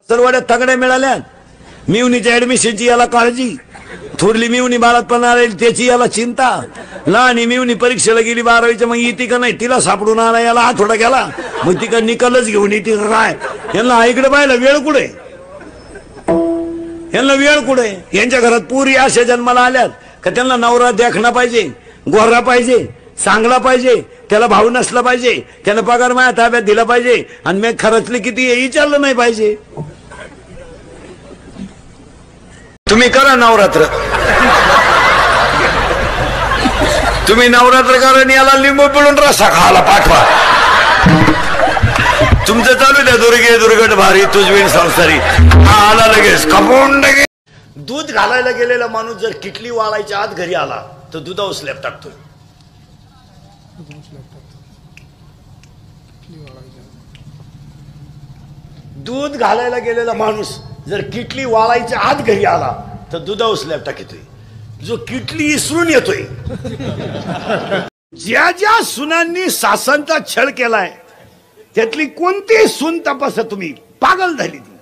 सरवाड्यात तगड्या मिळाल्या, मिवणीच्या ऍडमिशनची याला काळजी, थोरली मिवणी बाळातपणा राहील त्याची याला चिंता, लहानी मिवणी परीक्षेला गेली 12वीच्या, मग येते का नाही तिला सापडून आला, याला आठवडा गेला, मग ती का निकालच घेऊन येते काय? यांना आईकडे पाहिलं वेळ कुठे, यांना वेळ कुठे? यांच्या घरात पुरी अशा जन्माला आल्यात का त्यांना नवरा देखणा पाहिजे, गोरा पाहिजे, चांगला पाहिजे, त्याला भाऊ नसला पाहिजे, त्याला पगार माझ्या ताब्यात दिला पाहिजे, आणि मी खर्चले किती हे विचारलं नाही पाहिजे. तुम्ही करा नवरात्र, तुम्ही नवरात्र करा आणि याला लिंबू पिळून रस्सा खायला पाठवा. तुमचं चालू द्या दुर्गे दुर्गट भारी तुझवीन संसारी, आला लगेच खपून लगेच. दूध घालायला गेलेला माणूस जर किटली वाळायच्या आत घरी आला तर दुधावर स्लॅब टाकतोय. दूध घालायला गेलेला माणूस जर किटली वाळायच्या आत घरी आला तर दुधावर स्लॅब टाकतोय. जो किटली इसरून येतोय, ज्या ज्या सुनांनी सासनचा छळ केलाय त्यातली कोणती सून तपासा तुम्ही, पागल झाली ती,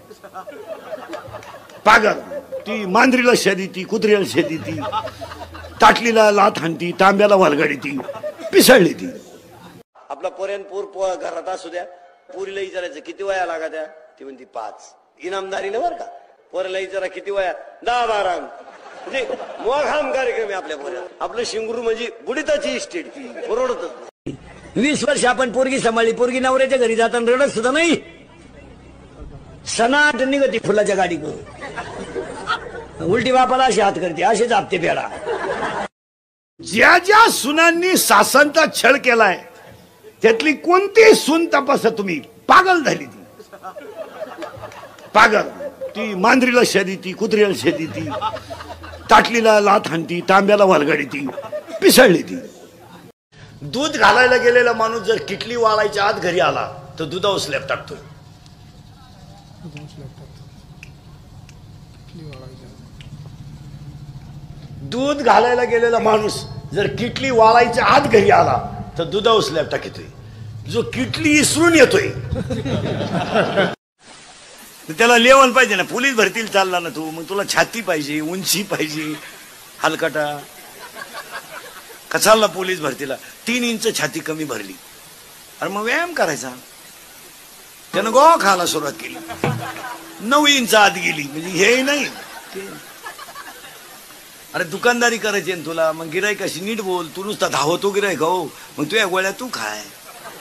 पागल. ती मांजरीला शेदी ती, कुत्र्याला शेदी ती, ताटलीला लाथ हाणती, तांब्याला वलगाडी ती, पिसळली ती. आपला पोरेनपूर घरात असू द्या, पुरीला विचारायचं किती वया लागा त्या, ती म्हणती 5, इनामदारीने बर का. पोराला विचारा किती वया, 10-12. म्हणजे मोघाम कार्यक्रम आहे आपल्या पोऱ्यात. आपलं शिंगरू म्हणजे बुडीताची इस्टेट, ती परवडतच. 20 वर्ष आपण पोरगी सांभाळली, पोरगी नवऱ्याच्या घरी जाताना रडत सुद्धा नाही, सनाट निघती फुलाच्या गाडी करून, उलटी बापाला अशी हात करते, असेच आपते पेडा. ज्या ज्या सुनांनी सासनचा छळ केलाय त्यातली कोणती सून तपासा तुम्ही, पागल झाली ती, पागल. ती मांजरीला शेदी ती, कुत्र्याला शेदी ती, ताटलीला लाथ हाणती, तांब्याला वलगाडी ती, पिसळली ती. दूध घालायला गेलेला माणूस जर किटली वाळायच्या आत घरी आला तर दुधावर स्लॅब टाकतोय. दूध घालायला गेलेला माणूस जर किटली वाळायच्या आत घरी आला तर दुधावर स्लॅब टाकतोय. जो किटली इसरून येतोय त्याला लेवल पाहिजे ना. पोलीस भरतील चालला ना तू, मग तुला छाती पाहिजे, उंची पाहिजे, हलकटा. का चालला पोलीस भरतीला, 3 इंच छाती कमी भरली, अरे मग व्यायाम करायचा. त्यानं गोवा खायला सुरुवात केली, 9 इंच आत गेली, म्हणजे हे नाही. अरे दुकानदारी करायची ना तुला, मग गिराईकाशी नीट बोल. तू नुसता धावतो गिराईक हो, मग तुझ्या गोळ्या तू खाय,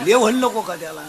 लेवल नको का त्याला.